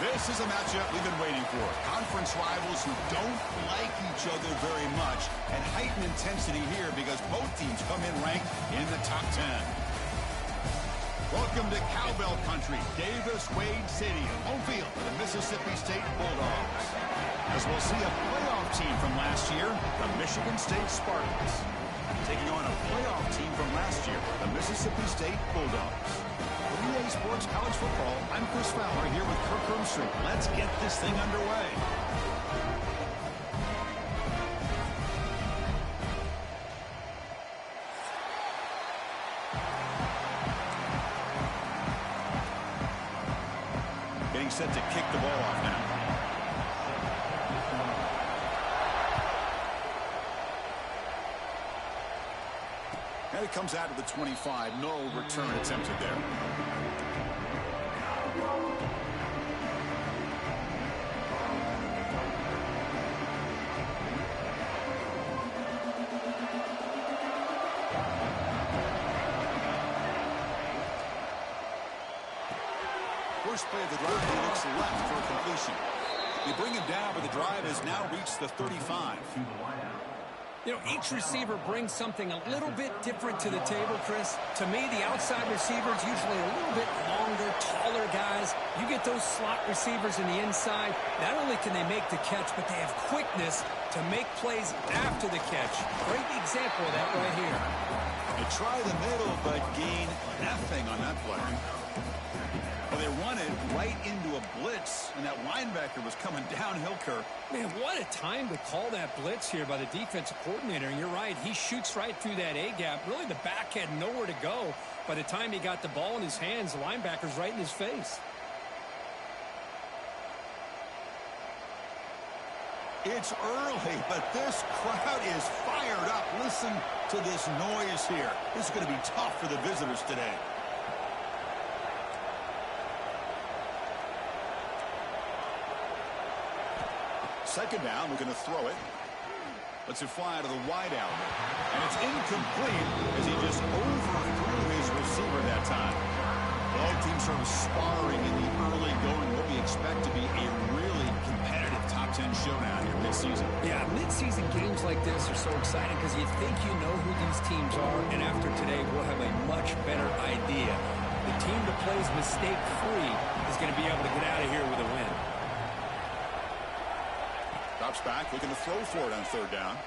This is a matchup we've been waiting for. Conference rivals who don't like each other very much, and heightened intensity here because both teams come in ranked in the top 10. Welcome to Cowbell Country, Davis-Wade Stadium, home field for the Mississippi State Bulldogs. As we'll see a playoff team from last year, the Michigan State Spartans, taking on a playoff team from last year, the Mississippi State Bulldogs. For EA Sports College Football, I'm Chris Fowler here with Kirk Hermstreet. Let's get this thing underway. Getting set to kick the ball off now. And it comes out of the 25. No return attempted there. First play of the drive, he looks left for a completion. They bring him down, but the drive has now reached the 35. You know, each receiver brings something a little bit different to the table, Chris. To me, the outside receivers usually a little bit longer, taller guys. You get those slot receivers in the inside, not only can they make the catch, but they have quickness to make plays after the catch. Great example of that right here. They try the middle, but gain nothing on that play. Well, they run it right into a blitz, and that linebacker was coming downhill, Kirk. Man, what a time to call that blitz here by the defensive coordinator. And you're right, he shoots right through that A-gap. Really, the back had nowhere to go. By the time he got the ball in his hands, the linebacker's right in his face. It's early, but this crowd is fired up. Listen to this noise here. This is going to be tough for the visitors today. Second down, we're going to throw it. Lets it fly out of the wide out. And it's incomplete as he just overthrew his receiver that time. Both teams sort of sparring in the early going. What we expect to be a really competitive top 10 showdown here mid-season. Yeah, mid-season games like this are so exciting because you think you know who these teams are, and after today we'll have a much better idea. The team that plays mistake-free is going to be able to get out of here with a win. Drops back, looking to throw for it on third down.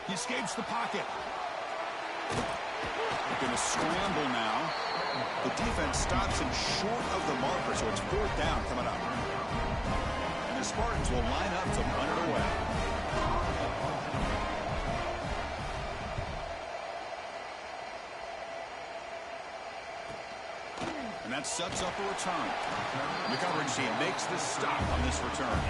He escapes the pocket. Going to scramble now. The defense stops him short of the marker, so it's fourth down coming up. And the Spartans will line up to run it away. And that sets up a return. The coverage team makes the stop on this return.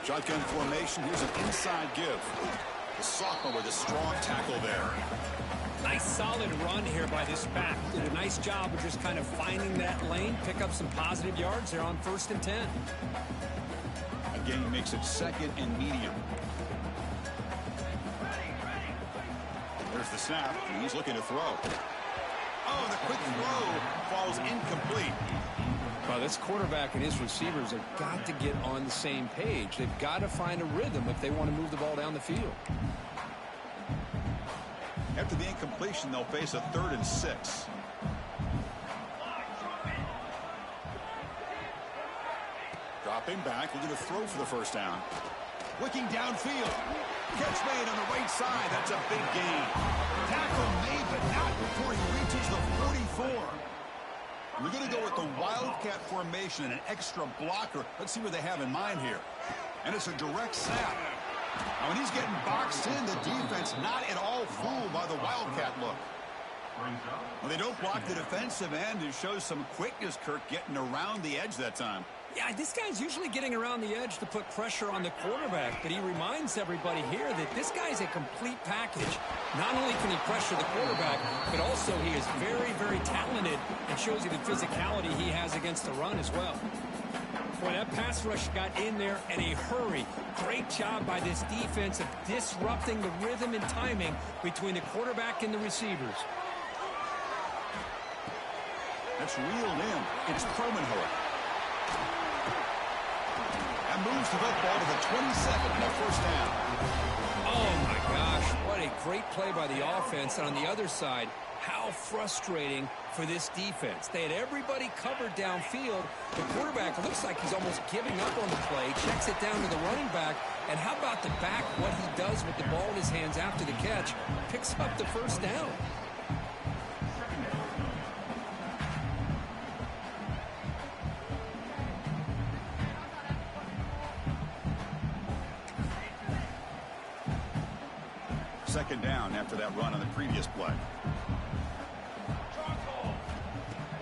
Shotgun formation. Here's an inside give. The sophomore with a strong tackle there. Nice solid run here by this back. Did a nice job of just kind of finding that lane, pick up some positive yards there on 1st and 10. Again, he makes it second and medium. There's the snap, and he's looking to throw. Oh, the quick throw falls incomplete. Well, this quarterback and his receivers have got to get on the same page. They've got to find a rhythm if they want to move the ball down the field. After the incompletion, they'll face a 3rd and 6. Dropping back, looking to throw for the first down. Looking downfield. Catch made on the right side. That's a big gain. Tackle made, but not before he reaches the 44. We're going to go with the Wildcat formation and an extra blocker. Let's see what they have in mind here. And it's a direct snap. Now, when he's getting boxed in, the defense not at all fooled by the Wildcat look. Well, they don't block the defensive end. It shows some quickness, Kirk, getting around the edge that time. Yeah, this guy's usually getting around the edge to put pressure on the quarterback, but he reminds everybody here that this guy's a complete package. Not only can he pressure the quarterback, but also he is very, very talented and shows you the physicality he has against the run as well. Boy, that pass rush got in there in a hurry. Great job by this defense of disrupting the rhythm and timing between the quarterback and the receivers. That's reeled in. It's Permanhoek. And moves the football to the 27 and a first down. Oh, my gosh. What a great play by the offense. And on the other side, how frustrating for this defense. They had everybody covered downfield. The quarterback looks like he's almost giving up on the play, checks it down to the running back. And how about the back, what he does with the ball in his hands after the catch? Picks up the first down. Second down after that run on the previous play.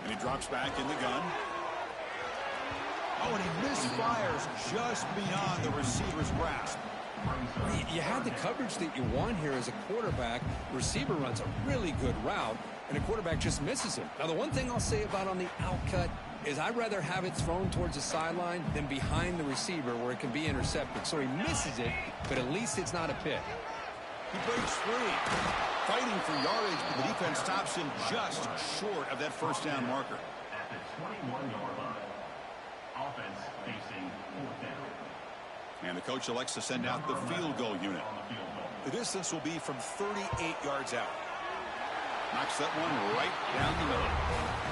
And he drops back in the gun. Oh, and he misfires just beyond the receiver's grasp. You had the coverage that you want here as a quarterback. Receiver runs a really good route, and the quarterback just misses him. Now, the one thing I'll say about on the outcut is I'd rather have it thrown towards the sideline than behind the receiver where it can be intercepted. So he misses it, but at least it's not a pick. He breaks free, fighting for yardage, but the defense stops him just short of that first down marker. At the 21-yard line, offense facing fourth down. And the coach elects to send out the field goal unit. The distance will be from 38 yards out. Knocks that one right down the middle.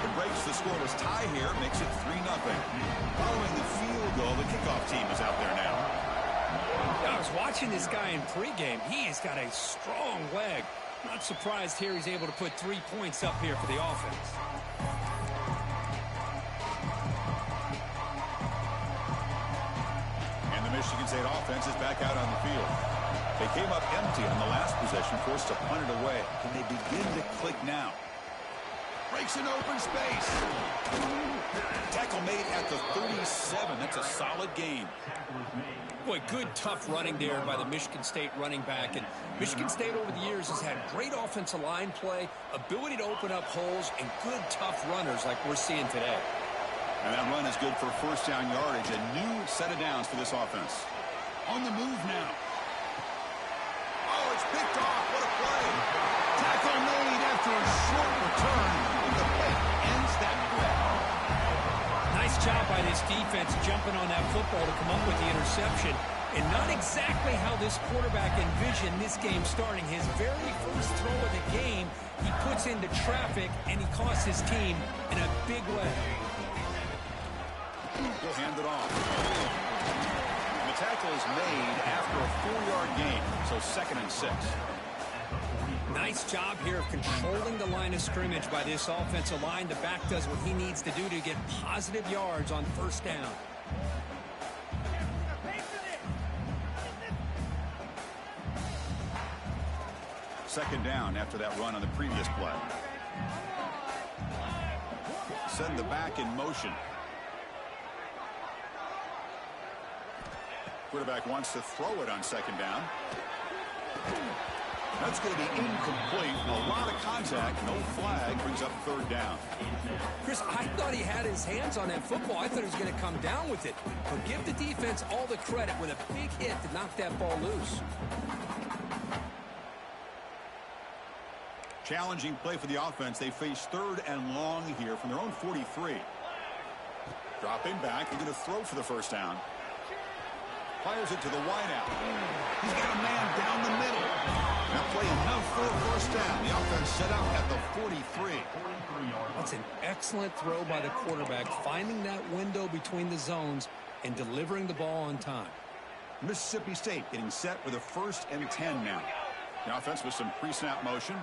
It breaks the scoreless tie here, makes it 3-0. Following the field goal, the kickoff team is out there now. I was watching this guy in pregame. He has got a strong leg. Not surprised here he's able to put 3 points up here for the offense. And the Michigan State offense is back out on the field. They came up empty on the last possession, forced to punt it away. Can they begin to click now? Breaks an open space. Tackle made at the 37. That's a solid gain. Boy, good tough running there by the Michigan State running back. And Michigan State over the years has had great offensive line play, ability to open up holes, and good tough runners like we're seeing today. And that run is good for first down yardage. A new set of downs for this offense. On the move now. Oh, it's picked off. What a play. Tackle made after a short return. The pick ends that play. Nice job by this defense jumping on that football to come up with the interception. And not exactly how this quarterback envisioned this game starting. His very first throw of the game, he puts into traffic, and he costs his team in a big way. He'll hand it off. The tackle is made after a 4-yard gain, so 2nd and 6. Nice job here of controlling the line of scrimmage by this offensive line. The back does what he needs to do to get positive yards on first down. Second down after that run on the previous play. Send the back in motion. Quarterback wants to throw it on second down. That's going to be incomplete. A lot of contact. No flag. Brings up third down. Chris, I thought he had his hands on that football. I thought he was going to come down with it. But give the defense all the credit with a big hit to knock that ball loose. Challenging play for the offense. They face 3rd and long here from their own 43. Dropping back. They're going to throw for the first down. Fires it to the wideout. He's got a man down the middle. Now play enough for a first down. The offense set up at the 43. That's an excellent throw by the quarterback, finding that window between the zones and delivering the ball on time. Mississippi State getting set with a 1st and 10 now. The offense with some pre-snap motion.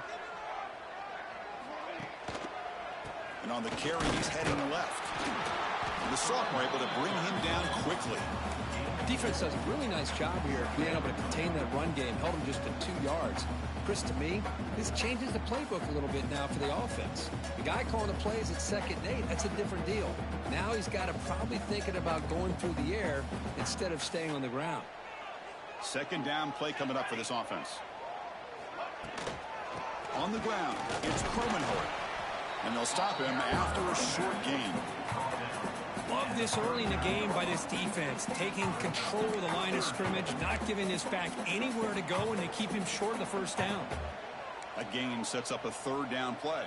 And on the carry, he's heading left. And the sophomore able to bring him down quickly. Defense does a really nice job here being able to contain that run game, held him just to 2 yards. Chris, to me, this changes the playbook a little bit now for the offense. The guy calling the plays at 2nd and 8, that's a different deal. Now he's got to probably thinking about going through the air instead of staying on the ground. 2nd down play coming up for this offense. On the ground, it's Kromenhoek. And they'll stop him after a short gain. Love this early in the game by this defense, taking control of the line of scrimmage, not giving this back anywhere to go, and they keep him short of the 1st down. A gain sets up a 3rd down play.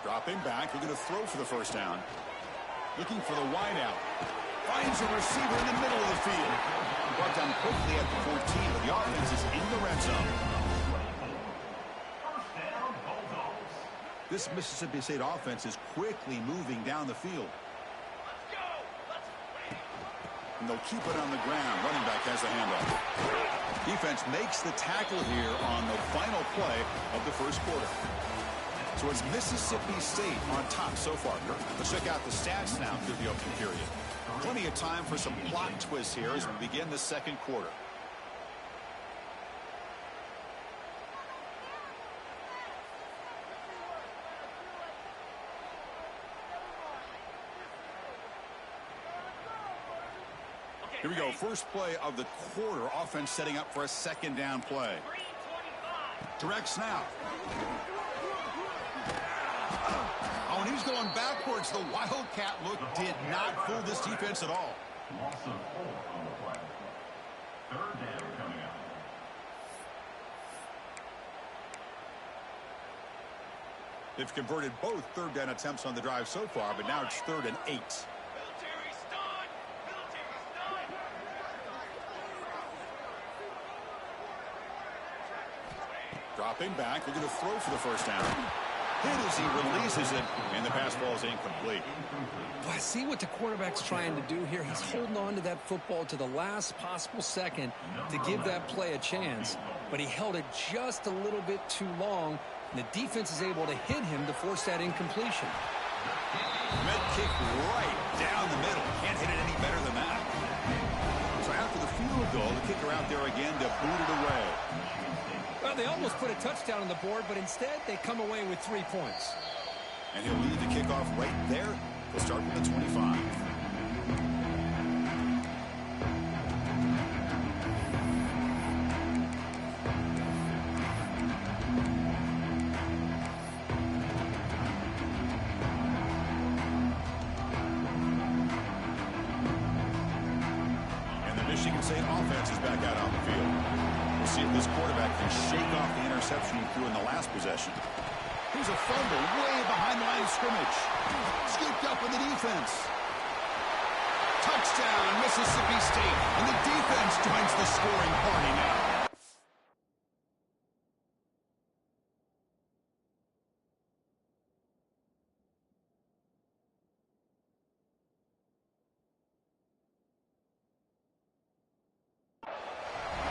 Dropping back, we're going to throw for the 1st down. Looking for the wideout. Finds a receiver in the middle of the field. Brought down quickly at the 14, but the offense is in the red zone. This Mississippi State offense is quickly moving down the field. And they'll keep it on the ground. Running back has the handoff. Defense makes the tackle here on the final play of the 1st quarter. So it's Mississippi State on top so far. Let's check out the stats now through the opening period. Plenty of time for some plot twists here as we begin the 2nd quarter. Here we go. First play of the quarter. Offense setting up for a 2nd down play. Direct snap. Oh, and he's going backwards. The Wildcat look did not fool this defense at all. Loss of 4 on the play. 3rd down coming up. They've converted both 3rd down attempts on the drive so far, but now it's 3rd and 8. Dropping back, we're going to throw for the 1st down. Hit as he releases it, and the pass ball is incomplete. Well, I see what the quarterback's trying to do here. He's holding on to that football to the last possible second to give that play a chance, but he held it just a little bit too long, and the defense is able to hit him to force that incompletion. Med kick right down the middle. Can't hit it any better than that. So after the field goal, the kicker out there again to boot it away. Well, they almost put a touchdown on the board, but instead they come away with 3 points. And he'll lead the kickoff right there. We'll start with the 25. And the Michigan State offense is back out on the field. We'll see if this quarterback can shake off the interception he threw in the last possession. Here's a fumble way behind the line of scrimmage. Scooped up in the defense. Touchdown, Mississippi State. And the defense joins the scoring party now.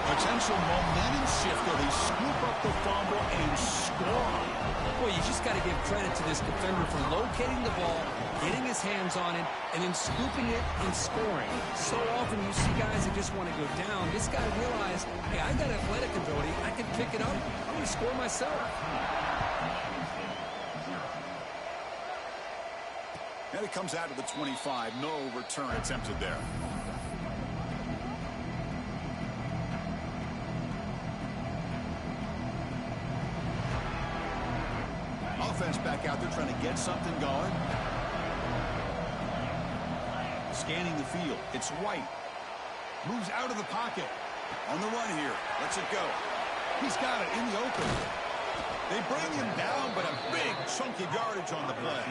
Potential momentum shifter. They scoop up the fumble and score. Boy, you just got to give credit to this defender for locating the ball, getting his hands on it, and then scooping it and scoring. So often you see guys that just want to go down. This guy realized, hey, I got athletic ability. I can pick it up. I'm going to score myself. And it comes out to the 25. No return attempted there. Offense back out there trying to get something going. Scanning the field. It's White. Moves out of the pocket. On the run here. Lets it go. He's got it in the open. They bring him down, but a big chunk of yardage on the play.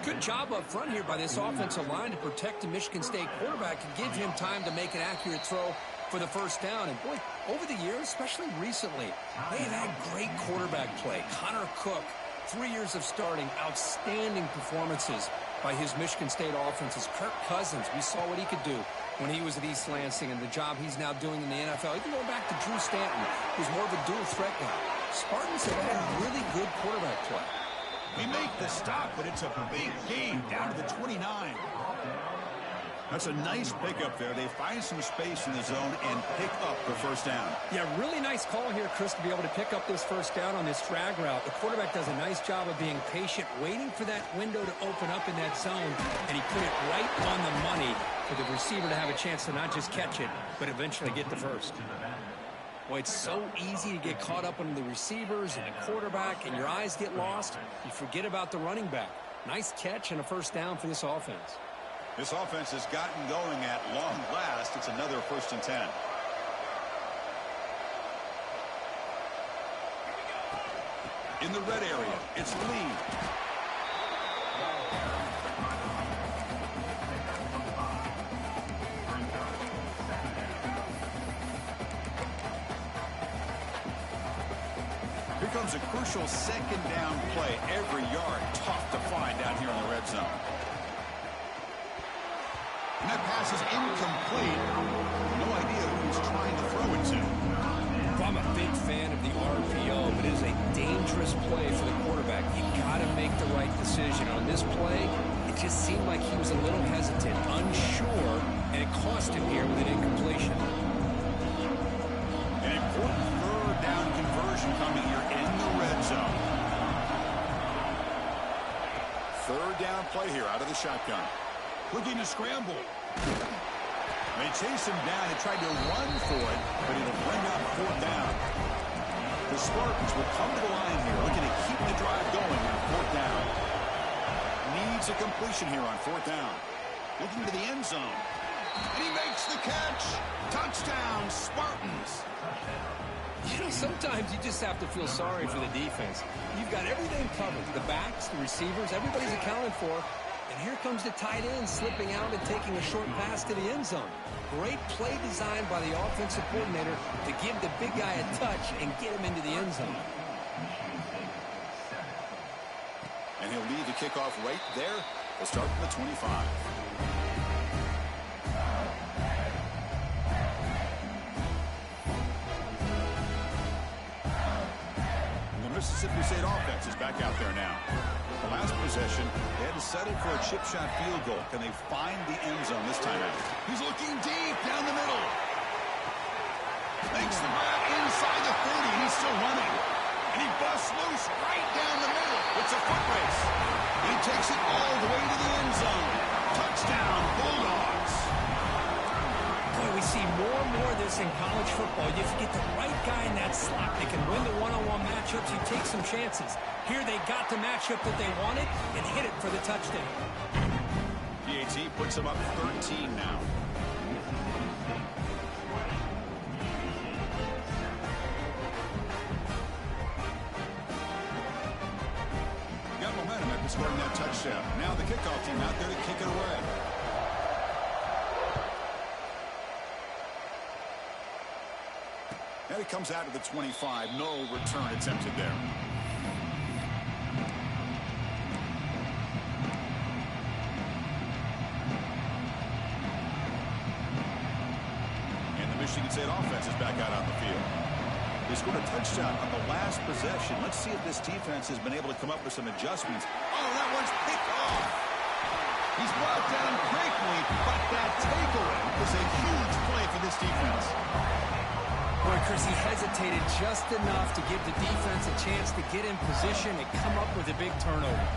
Good job up front here by this offensive line to protect the Michigan State quarterback and give him time to make an accurate throw for the 1st down. And boy, over the years, especially recently, they have had great quarterback play. Connor Cook, 3 years of starting, outstanding performances by his Michigan State offenses. Kirk Cousins, we saw what he could do when he was at East Lansing and the job he's now doing in the NFL. Even going back to Drew Stanton, who's more of a dual threat guy. Spartans have had really good quarterback play. We make the stop, but it's a big game down to the 29. That's a nice pickup there. They find some space in the zone and pick up the first down. Yeah, really nice call here, Chris, to be able to pick up this first down on this drag route. The quarterback does a nice job of being patient, waiting for that window to open up in that zone, and he put it right on the money for the receiver to have a chance to not just catch it, but eventually get the first. Boy, it's so easy to get caught up on the receivers and the quarterback, and your eyes get lost. You forget about the running back. Nice catch and a first down for this offense. This offense has gotten going at long last. It's another 1st and 10. In the red area, it's Lee. Here comes a crucial 2nd down play. Every yard tough to find down here in the red zone. And that pass is incomplete. No idea who he's trying to throw it to. Well, I'm a big fan of the RPO, but it is a dangerous play for the quarterback. You got to make the right decision. On this play, it just seemed like he was a little hesitant, unsure, and it cost him here with an incompletion. An important 3rd down conversion coming here in the red zone. 3rd down play here out of the shotgun. Looking to scramble. They chase him down and tried to run for it, but it'll bring up 4th down. The Spartans will come to the line here, looking to keep the drive going on 4th down. Needs a completion here on 4th down. Looking to the end zone. And he makes the catch. Touchdown, Spartans. You know, sometimes you just have to feel sorry for the defense. You've got everything covered. The backs, the receivers, everybody's accounted for. And here comes the tight end slipping out and taking a short pass to the end zone. Great play design by the offensive coordinator to give the big guy a touch and get him into the end zone. And he'll leave the kickoff right there. We'll start from the 25. And the Mississippi State offense is back out there now. The last possession, they had to settle for a chip shot field goal. Can they find the end zone this time out? He's looking deep down the middle. Makes the grab inside the 30, and he's still running. And he busts loose right down the middle. It's a foot race. And he takes it all the way to the end zone. Touchdown, Bulldogs. Boy, we see more and more of this in college football. You get the right guy in that slot. They can win the one-on-one matchups. You take some chances. Here they got the matchup that they wanted and hit it for the touchdown. PAT puts them up 13 now. Got momentum after scoring that touchdown. Now the kickoff team out there to kick it away. Now he comes out to the 25. No return attempted there. Michigan State offense is back out on the field. They scored a touchdown on the last possession. Let's see if this defense has been able to come up with some adjustments. Oh, that one's picked off. He's brought down quickly, but that takeaway is a huge play for this defense. Boy, Chris, he hesitated just enough to give the defense a chance to get in position and come up with a big turnover.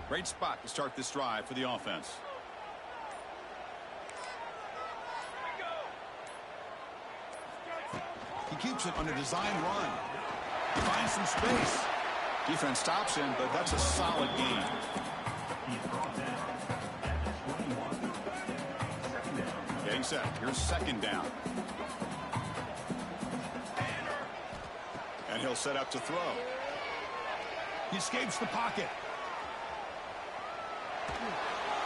Great spot to start this drive for the offense. He keeps it on a design run. He finds some space. Defense stops him, but that's a solid gain. Getting set. Here's 2nd down. And he'll set up to throw. He escapes the pocket.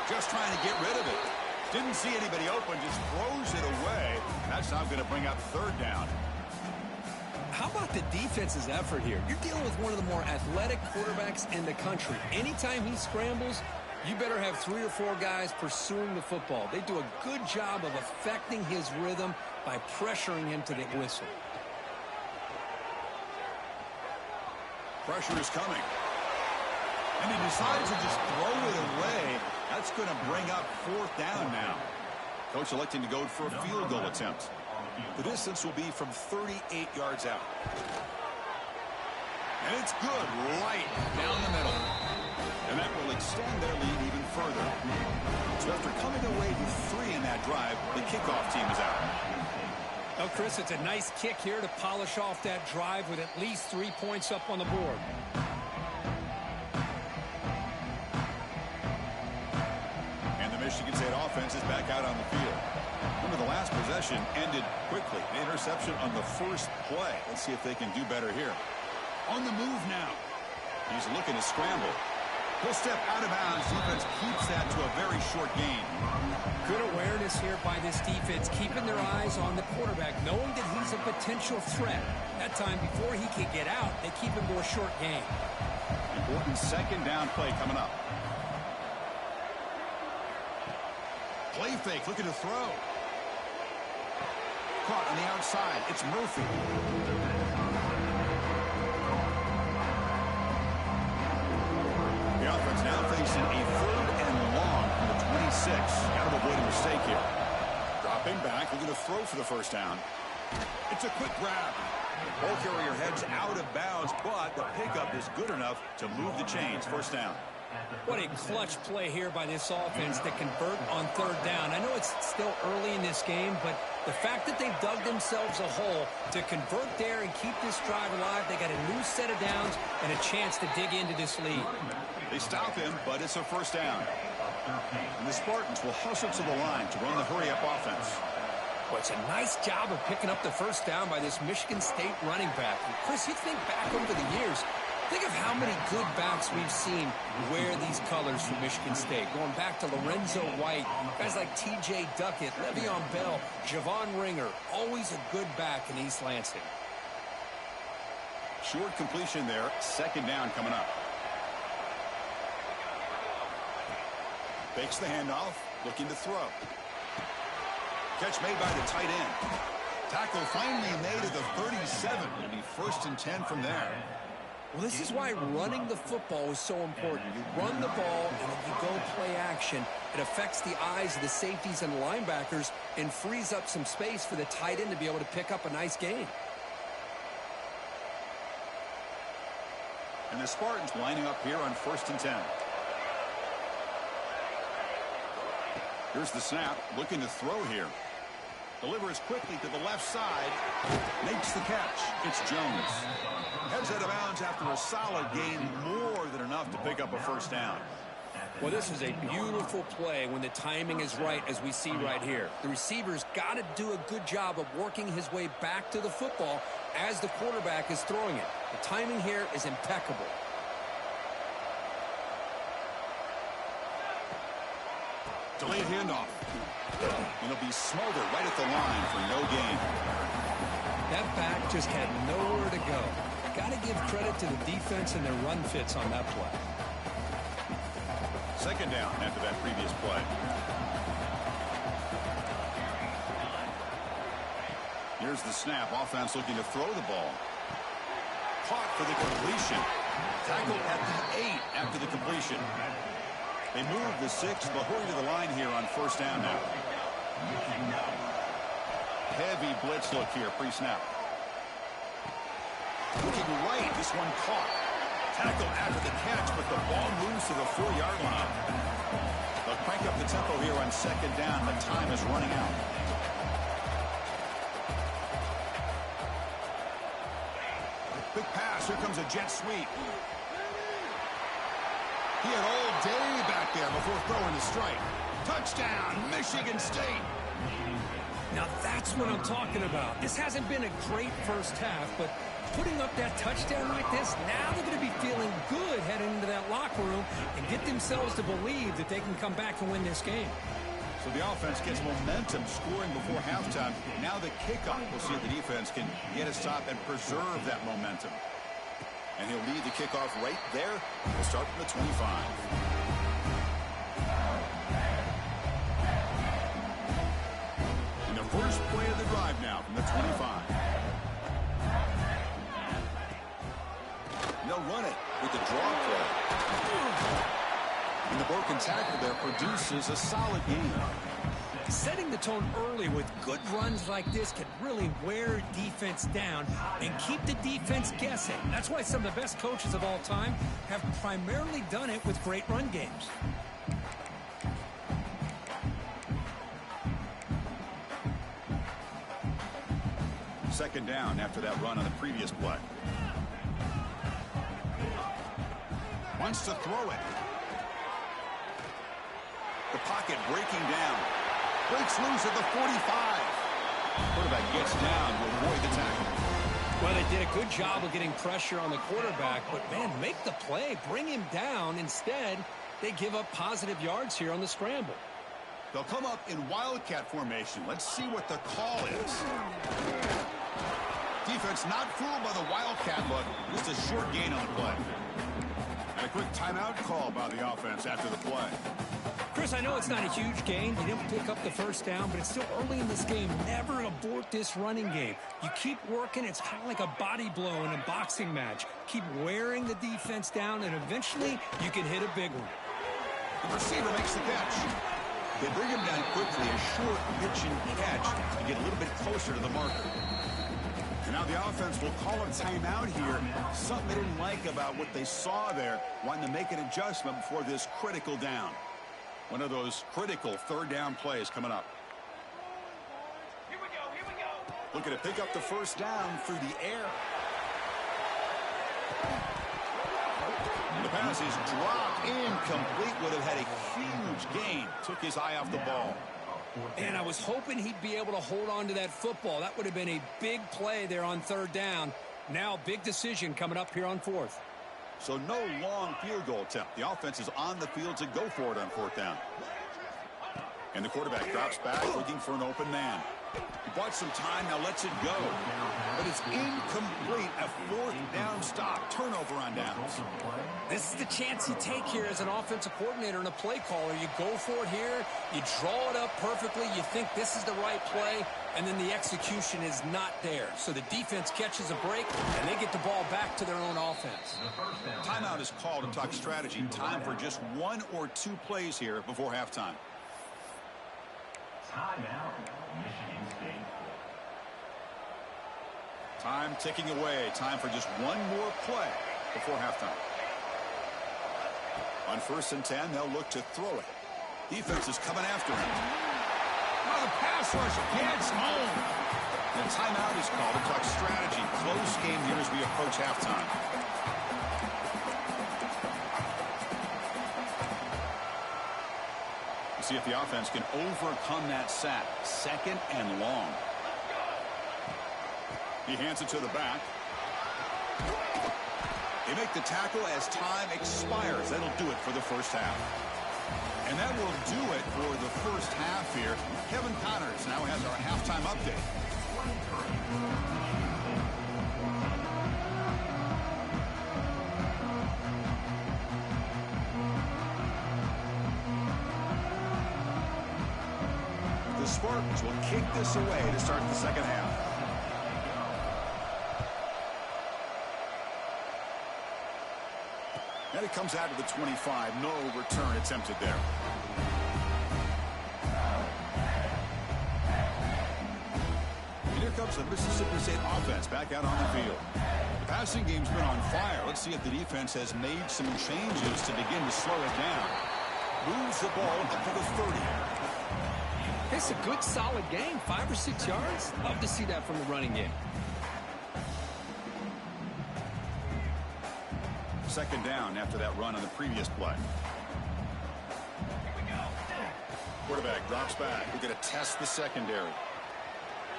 Just trying to get rid of it. Didn't see anybody open, just throws it away. That's now going to bring up 3rd down. How about the defense's effort here? You're dealing with one of the more athletic quarterbacks in the country. Anytime he scrambles, you better have 3 or 4 guys pursuing the football. They do a good job of affecting his rhythm by pressuring him to the whistle. Pressure is coming. And he decides to just throw it away. That's going to bring up 4th down now. Coach electing to go for a field goal attempt. The distance will be from 38 yards out. And it's good right down the middle. And that will extend their lead even further. So after coming away with 3 in that drive, the kickoff team is out. Oh, Chris, it's a nice kick here to polish off that drive with at least 3 points up on the board. And the Michigan State offense is back out on the field. Remember, the last possession ended quickly. An interception on the first play. Let's see if they can do better here. On the move now. He's looking to scramble. He'll step out of bounds. Defense keeps that to a very short gain. Good awareness here by this defense, keeping their eyes on the quarterback, knowing that he's a potential threat. That time, before he can get out, they keep him to a short gain. Important 2nd down play coming up. Play fake, looking to throw. Caught on the outside. It's Murphy. The offense now facing a 3rd and long from the 26. Got to avoid a mistake here. Dropping back, looking to throw for the 1st down. It's a quick grab. Ball carrier heads out of bounds, but the pickup is good enough to move the chains. 1st down. What a clutch play here by this offense to convert on 3rd down. I know it's still early in this game, but the fact that they've dug themselves a hole to convert there and keep this drive alive, they got a new set of downs and a chance to dig into this lead. They stop him, but it's a 1st down. And the Spartans will hustle to the line to run the hurry-up offense. Well, it's a nice job of picking up the 1st down by this Michigan State running back. And Chris, you think back over the years, think of how many good backs we've seen wear these colors for Michigan State. Going back to Lorenzo White, guys like T.J. Duckett, Le'Veon Bell, Javon Ringer, always a good back in East Lansing. Short completion there, 2nd down coming up. Fakes the handoff, looking to throw. Catch made by the tight end. Tackle finally made at the 37. It'll be 1st and 10 from there. Well, this is why running the football is so important. You run the ball, and if you go play action, it affects the eyes of the safeties and linebackers and frees up some space for the tight end to be able to pick up a nice gain. And the Spartans lining up here on 1st and 10. Here's the snap, looking to throw here. Delivers quickly to the left side. Makes the catch. It's Jones. Heads out of bounds after a solid gain, more than enough to pick up a 1st down. Well, this is a beautiful play when the timing is right, as we see right here. The receiver's got to do a good job of working his way back to the football as the quarterback is throwing it. The timing here is impeccable. Delayed handoff. And it'll be Smolder right at the line for no gain. That back just had nowhere to go. Got to give credit to the defense and their run fits on that play. 2nd down after that previous play. Here's the snap. Offense looking to throw the ball. Caught for the completion. Tackled at the 8 after the completion. They move the 6, but hurry to the line here on 1st down now. Heavy blitz look here, pre-snap. Looking right, this one caught. Tackle after the catch, but the ball moves to the 4-yard line. They'll crank up the tempo here on 2nd down. The time is running out. Big pass, here comes a jet sweep. He had all day back there before throwing the strike. Touchdown, Michigan State. Now that's what I'm talking about. This hasn't been a great 1st half, but putting up that touchdown like this, now they're going to be feeling good heading into that locker room and get themselves to believe that they can come back and win this game. So the offense gets momentum scoring before halftime. Now the kickoff. We'll see if the defense can get a stop and preserve that momentum. And he'll lead the kickoff right there. We'll start from the 25. And the first play of the drive now from the 25. they'll run it with the draw play. And the broken tackle there produces a solid game. Setting the tone early with good runs like this can really wear defense down and keep the defense guessing. That's why some of the best coaches of all time have primarily done it with great run games. Second down after that run on the previous play. Wants to throw it. The pocket breaking down. Breaks loose at the 45. Quarterback gets down to avoid the tackle. Well, they did a good job of getting pressure on the quarterback, but, man, make the play. Bring him down. Instead, they give up positive yards here on the scramble. They'll come up in Wildcat formation. Let's see what the call is. Defense not fooled by the Wildcat look. Just a short gain on the play. And a quick timeout call by the offense after the play. Chris, I know it's not a huge gain. You didn't pick up the first down, but it's still early in this game. Never abort this running game. You keep working. It's kind of like a body blow in a boxing match. Keep wearing the defense down, and eventually you can hit a big one. The receiver makes the catch. They bring him down quickly, a short pitch and catch to get a little bit closer to the marker. And now the offense will call a timeout here. Something they didn't like about what they saw there, wanting to make an adjustment before this critical down. One of those critical third down plays coming up. Here we go. Looking to pick up the first down through the air. And the pass is dropped incomplete. Would have had a huge gain. Took his eye off the ball. And I was hoping he'd be able to hold on to that football. That would have been a big play there on third down. Now, big decision coming up here on fourth. So no long field goal attempt. The offense is on the field to go for it on fourth down. And the quarterback drops back looking for an open man. He bought some time, now lets it go. But it's incomplete. A fourth down stop. Turnover on downs. This is the chance you take here as an offensive coordinator and a play caller. You go for it here. You draw it up perfectly. You think this is the right play, and then the execution is not there. So the defense catches a break, and they get the ball back to their own offense. Timeout is called to talk strategy. Time for just one or two plays here before halftime. Timeout, Michigan State. Time ticking away. Time for just one more play before halftime. On 1st and 10, they'll look to throw it. Defense is coming after him. Now the pass rush gets home. And timeout is called to talk strategy. Close game here as we approach halftime. We'll see if the offense can overcome that sack. 2nd and long. He hands it to the back. They make the tackle as time expires. That'll do it for the first half. And that will do it for the first half here. Kevin Connors now has our halftime update. The Spartans will kick this away to start the second half. And it comes out to the 25. No return attempted there. And here comes the Mississippi State offense back out on the field. The passing game's been on fire. Let's see if the defense has made some changes to begin to slow it down. Moves the ball up to the 30. It's a good, solid game. 5 or 6 yards. Love to see that from the running game. 2nd down after that run on the previous play. Quarterback drops back. We're going to test the secondary.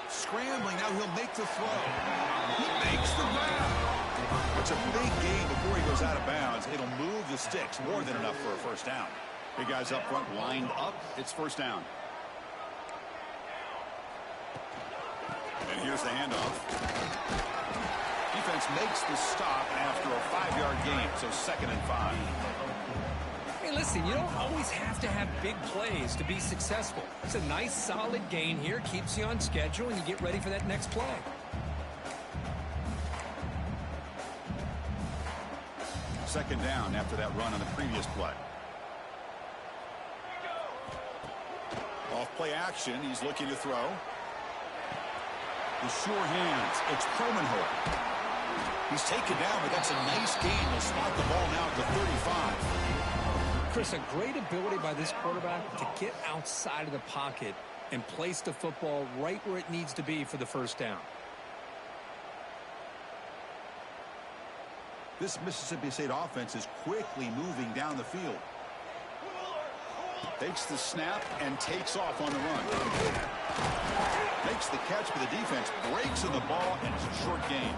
Scrambling. Now he'll make the throw. He makes the grab. It's a big gain before he goes out of bounds. It'll move the sticks. More than enough for a first down. Big guys up front lined up. It's first down. And here's the handoff. Defense makes the stop after a 5-yard gain, so 2nd and 5. Hey, listen, you don't always have to have big plays to be successful. It's a nice, solid gain here. Keeps you on schedule, and you get ready for that next play. second down after that run on the previous play. Off play action. He's looking to throw. With sure hands, it's Cromanholt. He's taken down, but that's a nice gain. He'll spot the ball now at the 35. Chris, a great ability by this quarterback to get outside of the pocket and place the football right where it needs to be for the first down. This Mississippi State offense is quickly moving down the field. Takes the snap and takes off on the run. Makes the catch, but the defense breaks in the ball, and it's a short gain.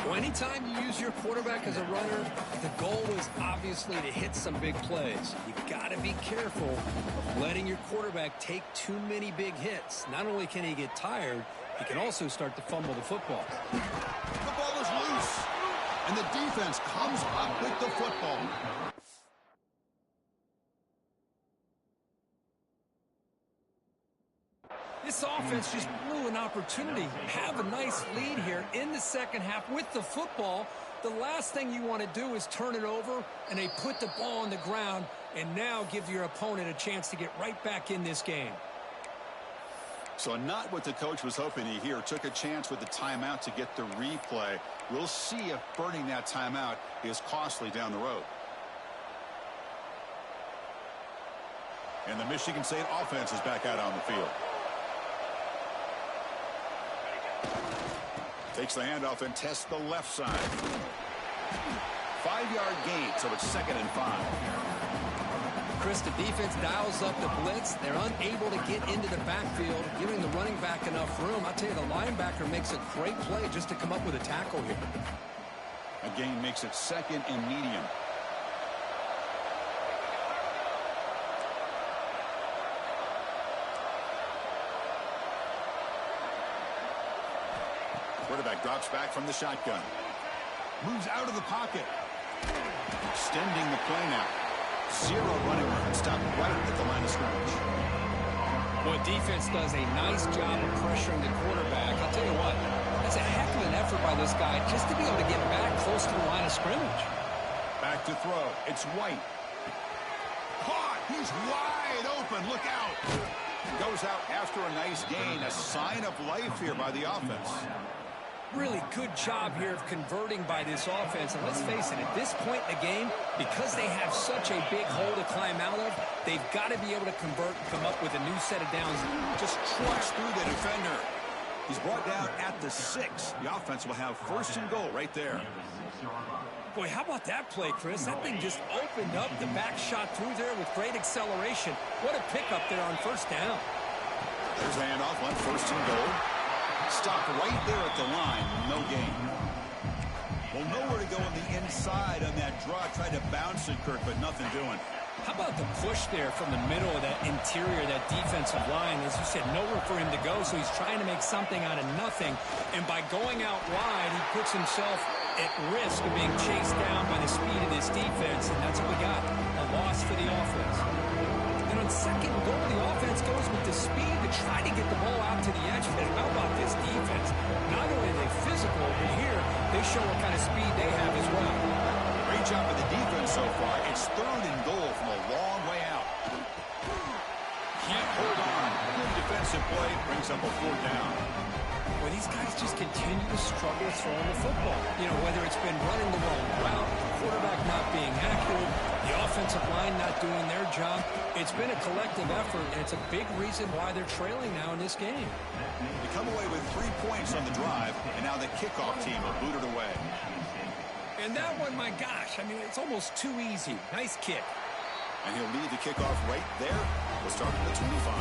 Well, anytime you use your quarterback as a runner, the goal is obviously to hit some big plays. You've got to be careful of letting your quarterback take too many big hits. Not only can he get tired, he can also start to fumble the football. The ball is loose, and the defense comes up with the football. This offense just blew an opportunity. Have a nice lead here in the second half with the football. The last thing you want to do is turn it over, and they put the ball on the ground and now give your opponent a chance to get right back in this game. So not what the coach was hoping to hear. Took a chance with the timeout to get the replay. We'll see if burning that timeout is costly down the road. And the Michigan State offense is back out on the field. Takes the handoff and tests the left side. 5-yard gain, so it's 2nd and 5. Chris, the defense dials up the blitz. They're unable to get into the backfield, giving the running back enough room. I'll tell you, the linebacker makes a great play just to come up with a tackle here. A gain makes it 2nd and medium. Quarterback drops back from the shotgun. Moves out of the pocket. Extending the play now. 0 running room. Stopped right at the line of scrimmage. Well, defense does a nice job of pressuring the quarterback. I'll tell you what, that's a heck of an effort by this guy just to be able to get back close to the line of scrimmage. Back to throw. It's White. Caught. He's wide open. Look out. Goes out after a nice gain. A sign of life here by the offense. Really good job here of converting by this offense. And let's face it, at this point in the game, because they have such a big hole to climb out of, they've got to be able to convert and come up with a new set of downs. Just trucks through the defender. He's brought down at the 6. The offense will have 1st and goal right there. Boy, how about that play, Chris? That thing just opened up. The back shot through there with great acceleration. What a pickup there on 1st down. There's a handoff on 1st and goal. Stopped right there at the line. No gain. Well, nowhere to go on the inside on that draw. Tried to bounce it, Kirk, but nothing doing. How about the push there from the middle of that interior, that defensive line? As you said, nowhere for him to go, so he's trying to make something out of nothing. And by going out wide, he puts himself at risk of being chased down by the speed of this defense, and that's what we got, a loss for the offense. And on 2nd and goal, the offense goes with the speed to try to get the ball out to the edge. But how about this defense? Not only are they physical, but here they show what kind of speed they have as well. Great job of the defense so far. It's 3rd and goal from a long way out. Can't hold on. Good defensive play. Brings up a 4th down. Well, these guys just continue to struggle throwing the football. You know, whether it's been running the wrong route, the quarterback not being accurate, the offensive line not doing their job. It's been a collective effort, and it's a big reason why they're trailing now in this game. They come away with 3 points on the drive, and now the kickoff team will boot it away. And that one, my gosh, I mean, it's almost too easy. Nice kick. And he'll lead the kickoff right there. We'll start at the 25.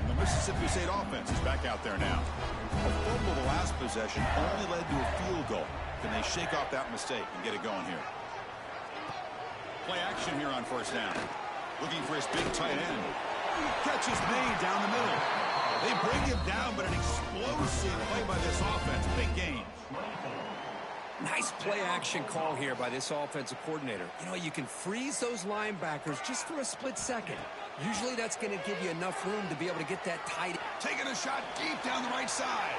And the Mississippi State offense is back out there now. A fumble the last possession only led to a field goal. Can they shake off that mistake and get it going here? Play action here on 1st down. Looking for his big tight end. Catch is made down the middle. They bring him down, but an explosive play by this offense. Big gain. Nice play action call here by this offensive coordinator. You know, you can freeze those linebackers just for a split second. Usually that's going to give you enough room to be able to get that tight. Taking a shot deep down the right side.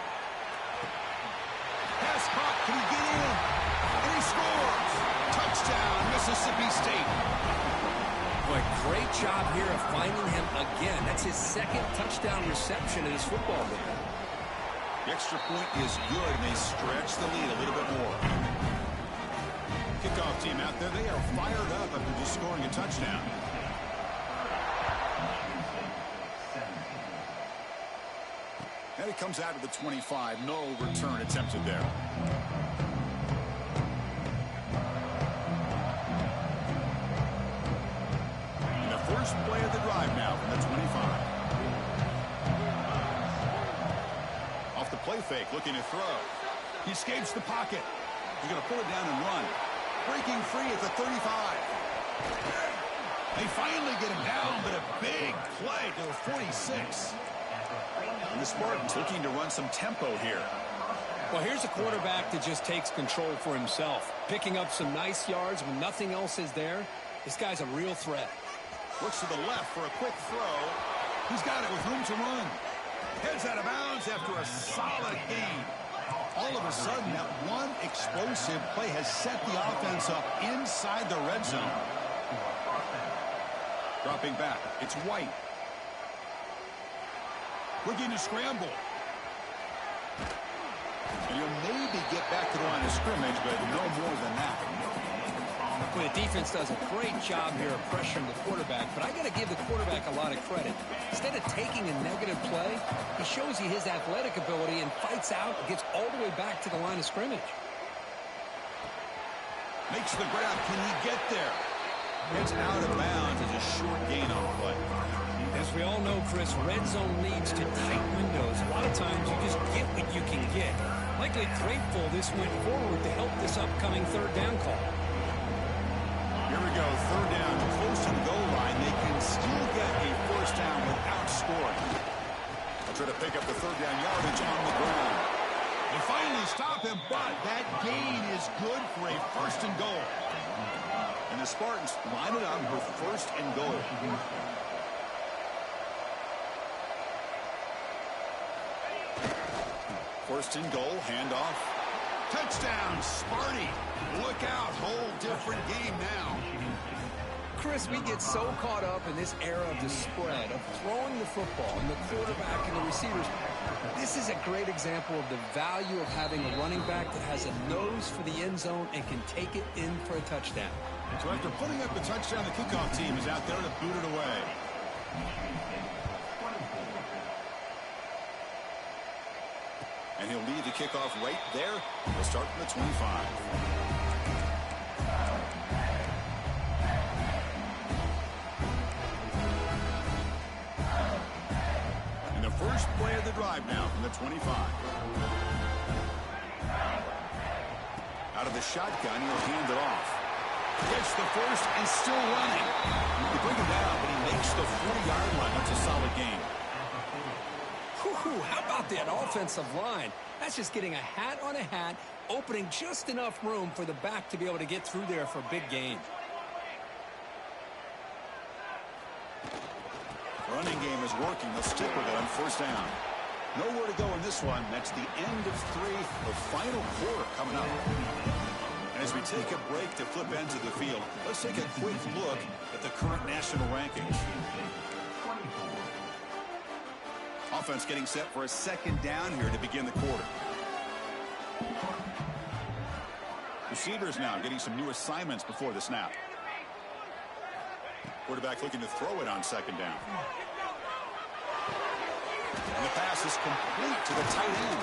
Pass caught. Can he get in? And he scores! Touchdown, Mississippi State. Boy, great job here of finding him again. That's his second touchdown reception in his football game. The extra point is good, and they stretch the lead a little bit more. Kickoff team out there, they are fired up after just scoring a touchdown. And it comes out of the 25. No return attempted there. And the first play of the drive now from the 25. Off the play fake, looking to throw. He escapes the pocket. He's going to pull it down and run. Breaking free at the 35. They finally get him down, but a big play to the 46. And the Spartans looking to run some tempo here. Well, here's a quarterback that just takes control for himself. Picking up some nice yards when nothing else is there. This guy's a real threat. Looks to the left for a quick throw. He's got it with room to run. Heads out of bounds after a solid gain. All of a sudden, that one explosive play has set the offense up inside the red zone. Dropping back, it's White. Looking to scramble. And he'll maybe get back to the line of scrimmage, but no more than that. Well, the defense does a great job here of pressuring the quarterback, but I got to give the quarterback a lot of credit. Instead of taking a negative play, he shows you his athletic ability and fights out and gets all the way back to the line of scrimmage. Makes the grab. Can he get there? It's out of bounds as a short gain on the play. As we all know, Chris, red zone leads to tight windows. A lot of times you just get what you can get. Likely grateful this went forward to help this upcoming third down call. Here we go, third down, close to the goal line. They can still get a first down without scoring. They'll try to pick up the third down yardage on the ground. They finally stop him, but that gain is good for a first and goal. And the Spartans line it up for first and goal. First and goal, handoff. Touchdown, Sparty. Look out, whole different game now. Chris, we get so caught up in this era of the spread, of throwing the football, and the quarterback and the receivers. This is a great example of the value of having a running back that has a nose for the end zone and can take it in for a touchdown. So after putting up the touchdown, the kickoff team is out there to boot it away. And he'll lead the kickoff right there. He'll start from the 25. And the first play of the drive now from the 25. Out of the shotgun, he'll hand it off. Gets the first and still running. He bring him down, but he makes the 40-yard line. That's a solid gain. How about that offensive line? That's just getting a hat on a hat, opening just enough room for the back to be able to get through there for a big gain. Running game is working. They'll stick with it on first down. Nowhere to go in this one. That's the end of 3, the final quarter coming up. And as we take a break to flip into the field, let's take a quick look at the current national rankings. Offense getting set for a second down here to begin the quarter. Receivers now getting some new assignments before the snap. Quarterback looking to throw it on second down. And the pass is complete to the tight end.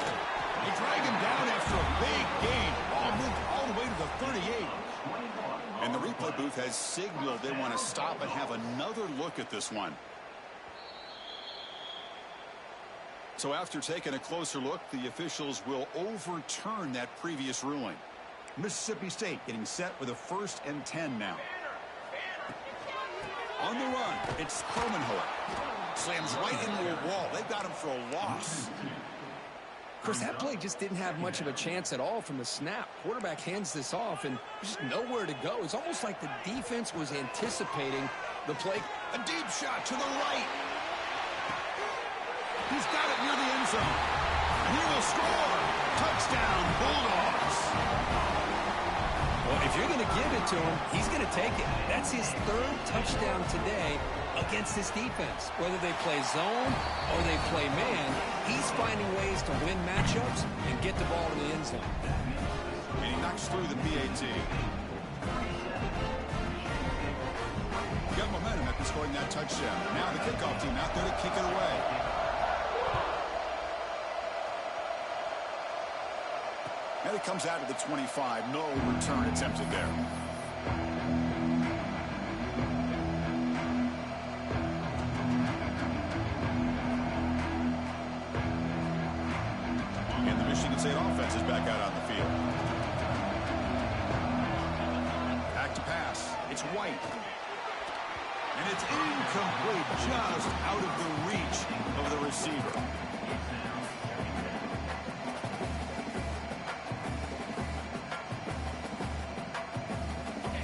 They drag him down after a big gain. Ball moved all the way to the 38. And the replay booth has signaled they want to stop and have another look at this one. So after taking a closer look, the officials will overturn that previous ruling. Mississippi State getting set with a 1st and 10 now. On the run, it's Cromenhoek. Slams right into a wall. They've got him for a loss. Chris, that play just didn't have much of a chance at all from the snap. Quarterback hands this off, and there's just nowhere to go. It's almost like the defense was anticipating the play. A deep shot to the right. He's got it near the end zone. And he will score. Touchdown, Bulldogs. Well, if you're going to give it to him, he's going to take it. That's his third touchdown today against this defense. Whether they play zone or they play man, he's finding ways to win matchups and get the ball to the end zone. And he knocks through the PAT. Got momentum after scoring that touchdown. Now the kickoff team out there to kick it away. And it comes out to the 25. No return attempted there. And the Michigan State offense is back out on the field. Back to pass. It's White. And it's incomplete, just out of the reach of the receiver.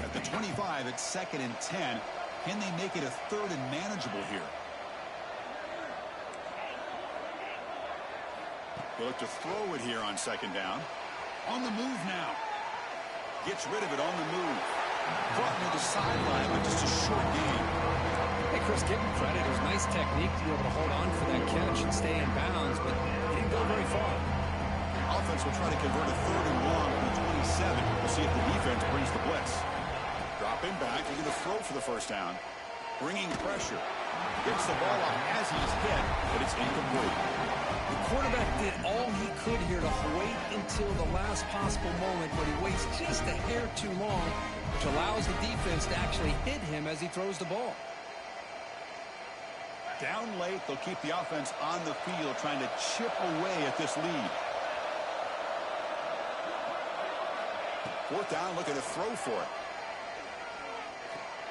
At the 25, it's 2nd and 10. Can they make it a 3rd and manageable here? They'll look to throw it here on 2nd down. On the move now. Gets rid of it on the move. Brought near the sideline, but just a short game. Hey, Chris, give him credit. It was nice technique to be able to hold on for that catch and stay in bounds, but he didn't go very far. Offense will try to convert a 3rd and long from the 27. We'll see if the defense brings the blitz. Dropping back, he's going to throw for the 1st down. Bringing pressure. Gets the ball up as he's hit, but it's incomplete. The quarterback did all he could here to wait until the last possible moment, but he waits just a hair too long, which allows the defense to actually hit him as he throws the ball. Down late, they'll keep the offense on the field trying to chip away at this lead. 4th down, looking to throw for it.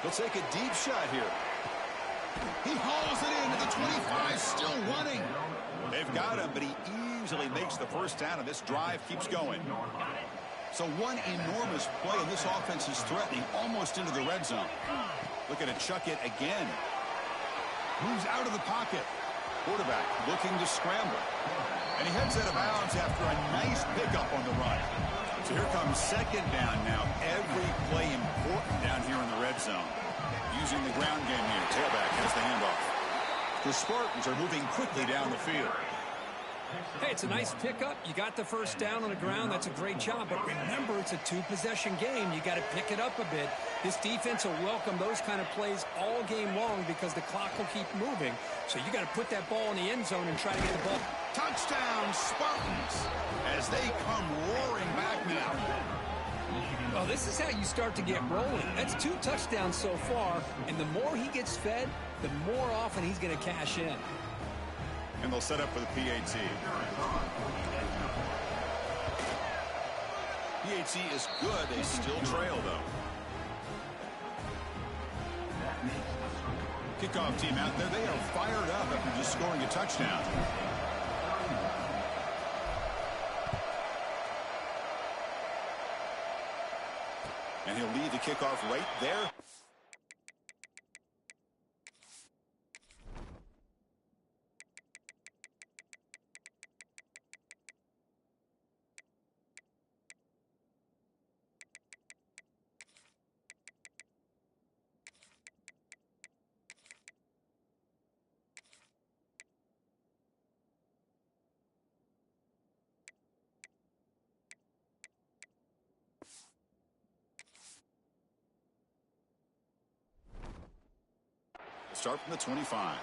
He'll take a deep shot here. He hauls it into the 25, still running. They've got him, but he easily makes the 1st down, and this drive keeps going. So one enormous play, and this offense is threatening almost into the red zone. Looking to chuck it again. Moves out of the pocket. Quarterback looking to scramble. And he heads out of bounds after a nice pickup on the run. So here comes 2nd down now. Every play important down here in the red zone. Using the ground game here. Tailback has the handoff. The Spartans are moving quickly down the field. Hey, it's a nice pickup. You got the 1st down on the ground. That's a great job. But remember, it's a 2-possession game. You got to pick it up a bit. This defense will welcome those kind of plays all game long because the clock will keep moving. So you got to put that ball in the end zone and try to get the ball. Touchdown, Spartans, as they come roaring back now. Well, this is how you start to get rolling. That's 2 touchdowns so far, and the more he gets fed, the more often he's going to cash in. And they'll set up for the PAT. PAT is good. They still trail, though. Kickoff team out there. They are fired up after just scoring a touchdown. And he'll leave the kickoff right there. Start from the 25.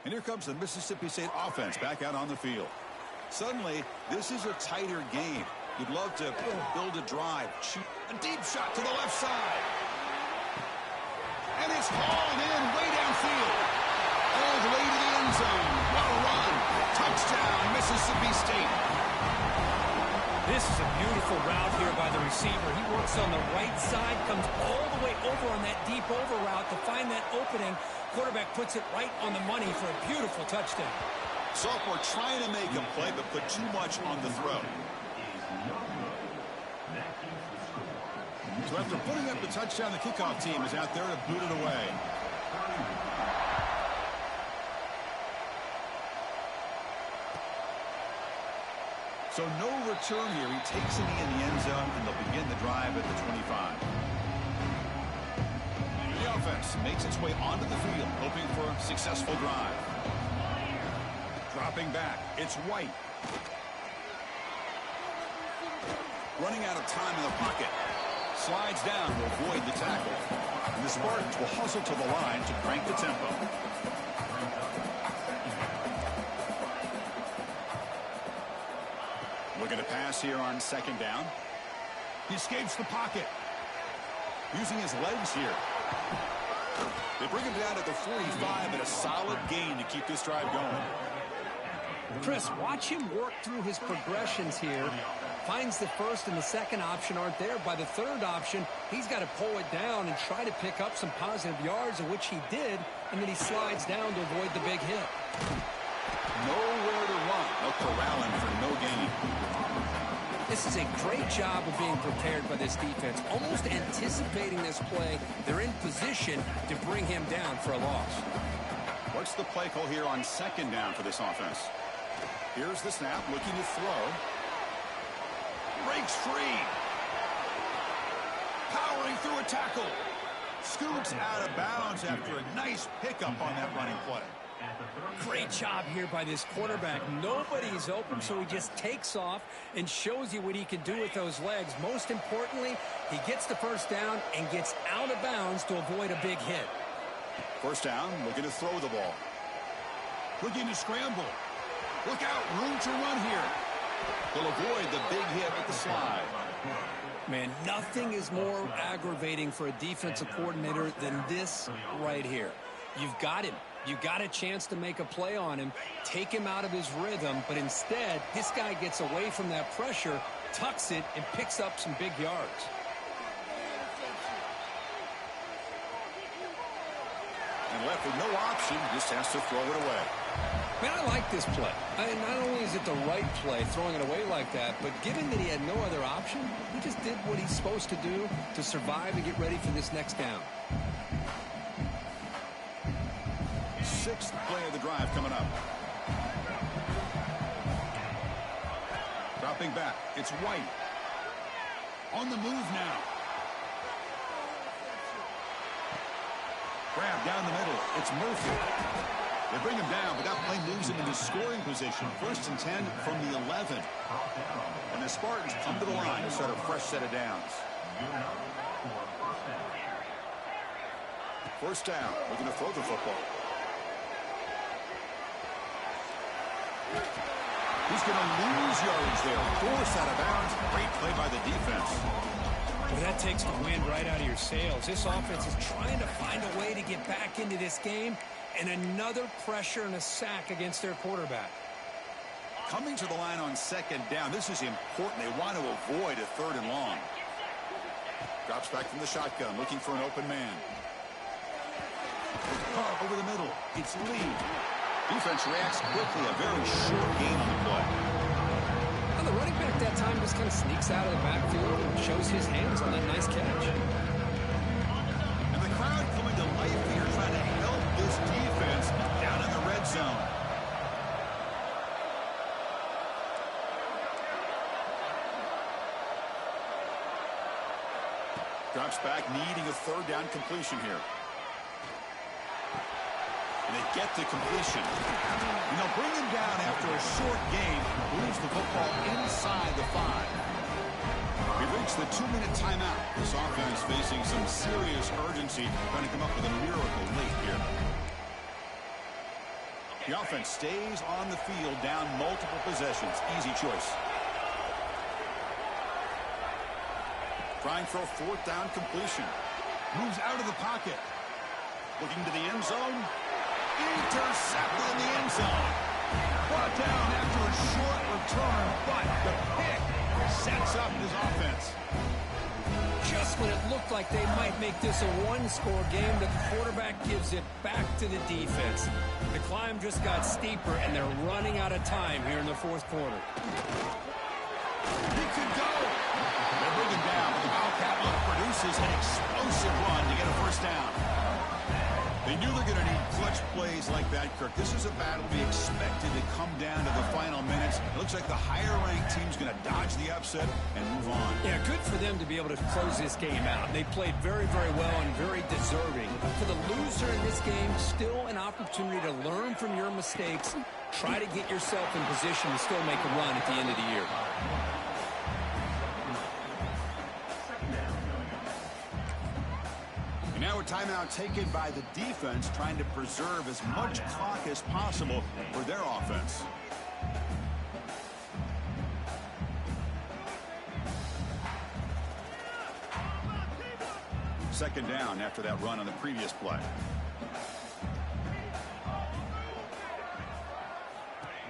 And here comes the Mississippi State offense back out on the field. Suddenly, this is a tighter game. You'd love to build a drive, shoot a deep shot to the left side. And it's hauled in way downfield. All the way to the end zone. What a run. Touchdown, Mississippi State. This is a beautiful route here by the receiver. He works on the right side, comes all the way over on that deep over route to find that opening. Quarterback puts it right on the money for a beautiful touchdown. Sophomore trying to make a play, but put too much on the throw. So after putting up the touchdown, the kickoff team is out there to boot it away. So no return here. He takes it in the end zone, and they'll begin the drive at the 25. The offense makes its way onto the field, hoping for a successful drive. Dropping back, it's White. Running out of time in the pocket. Slides down to avoid the tackle. And the Spartans will hustle to the line to crank the tempo. Looking to pass here on second down. He escapes the pocket. Using his legs here. They bring him down at the 45 and a solid gain to keep this drive going. Chris, watch him work through his progressions here. Finds the first and the second option aren't there. By the third option, he's got to pull it down and try to pick up some positive yards, of which he did, and then he slides down to avoid the big hit. Nowhere to run. They'll corral him for no gain. This is a great job of being prepared by this defense, almost anticipating this play. They're in position to bring him down for a loss. What's the play call here on second down for this offense? Here's the snap, looking to throw. Breaks free. Powering through a tackle. Scoots out of bounds after a nice pickup on that running play. Great job here by this quarterback. Nobody's open, so he just takes off and shows you what he can do with those legs. Most importantly, he gets the first down and gets out of bounds to avoid a big hit. First down, looking to throw the ball. Looking to scramble. Look out, room to run here. He'll avoid the big hit with the slide. Man, nothing is more aggravating for a defensive coordinator than this right here. You've got him. You got a chance to make a play on him, take him out of his rhythm, but instead, this guy gets away from that pressure, tucks it, and picks up some big yards. And left with no option, just has to throw it away. Man, I like this play. Not only is it the right play, throwing it away like that, but given that he had no other option, he just did what he's supposed to do to survive and get ready for this next down. Sixth play of the drive coming up. Dropping back, it's White. On the move now. Grab down the middle, it's Murphy. They bring him down, but that play moves him into scoring position. 1st and 10 from the 11. And the Spartans come to the line to start a fresh set of downs. First down, looking to throw the football. He's going to lose yards there. Forced out of bounds. Great play by the defense. Well, that takes the wind right out of your sails. This offense is trying to find a way to get back into this game, and another pressure and a sack against their quarterback. Coming to the line on second down. This is important. They want to avoid a 3rd and long. Drops back from the shotgun, looking for an open man. Over the middle. It's Lee. Defense reacts quickly. A very short game on the play. Well, the running back that time just kind of sneaks out of the backfield and shows his hands on that nice catch. And the crowd coming to life here, trying to help this defense down in the red zone. Drops back, needing a 3rd down completion here. And they get the completion. And they'll bring him down after a short game. Moves the football inside the 5. We reached the 2-minute timeout. This offense facing some serious urgency, trying to come up with a miracle late here. The offense stays on the field, down multiple possessions. Easy choice. Trying for a 4th down completion. Moves out of the pocket. Looking to the end zone. Intercepted in the end zone. Brought down after a short return, but the pick sets up his offense. Just when it looked like they might make this a 1-score game, the quarterback gives it back to the defense. The climb just got steeper, and they're running out of time here in the 4th quarter. He could go. They bring him down. The Wildcat produces an explosive run to get a 1st down. They knew they're going to need clutch plays like that, Kirk. This is a battle we expected to come down to the final minutes. It looks like the higher-ranked team's going to dodge the upset and move on. Yeah, good for them to be able to close this game out. They played very, very well and very deserving. For the loser in this game, still an opportunity to learn from your mistakes. Try to get yourself in position to still make a run at the end of the year. Now a timeout taken by the defense, trying to preserve as much clock as possible for their offense. Second down after that run on the previous play.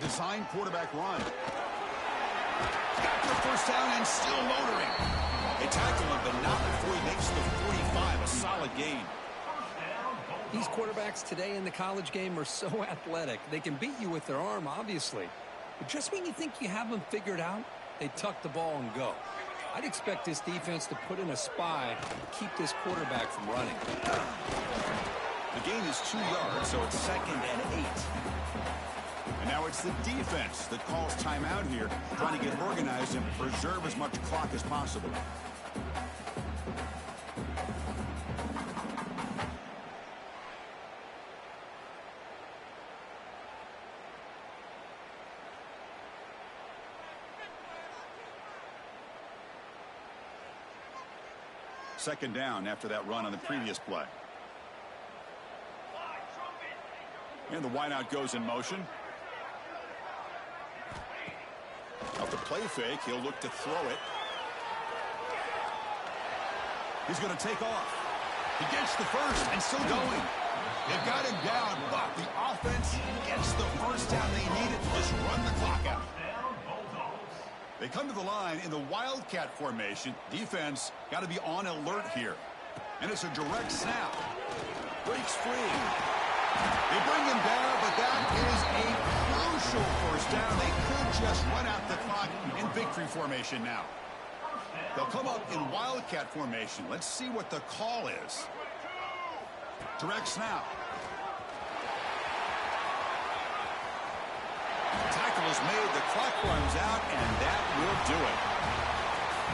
Design quarterback run. Got the first down and still motoring. They tackle him, but not before he makes the 45, a solid gain. These quarterbacks today in the college game are so athletic. They can beat you with their arm, obviously. But just when you think you have them figured out, they tuck the ball and go. I'd expect this defense to put in a spy to keep this quarterback from running. The gain is 2 yards, so it's 2nd and 8. And now it's the defense that calls timeout here, trying to get organized and preserve as much clock as possible. Second down after that run on the previous play. And the wideout goes in motion. Off the play fake, he'll look to throw it. He's going to take off. He gets the first and still going. They've got him down, but the offense gets the first down they needed to just run the clock out. They come to the line in the Wildcat formation. Defense got to be on alert here. And it's a direct snap. Breaks free. They bring him down, but that is a crucial first down. They could just run out the clock in victory formation now. They'll come up in Wildcat formation. Let's see what the call is. Direct snap. Tackle is made, the clock runs out, and that will do it.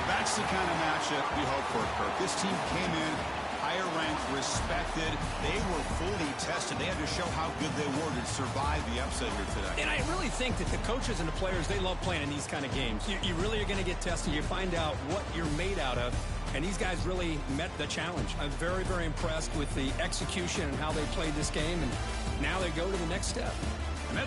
That's the kind of matchup we hope for, Kirk. This team came in higher ranked, respected. They were fully tested. They had to show how good they were to survive the upset here today. And I really think that the coaches and the players, they love playing in these kind of games. You really are going to get tested. You find out what you're made out of. And these guys really met the challenge. I'm very, very impressed with the execution and how they played this game. And now they go to the next step.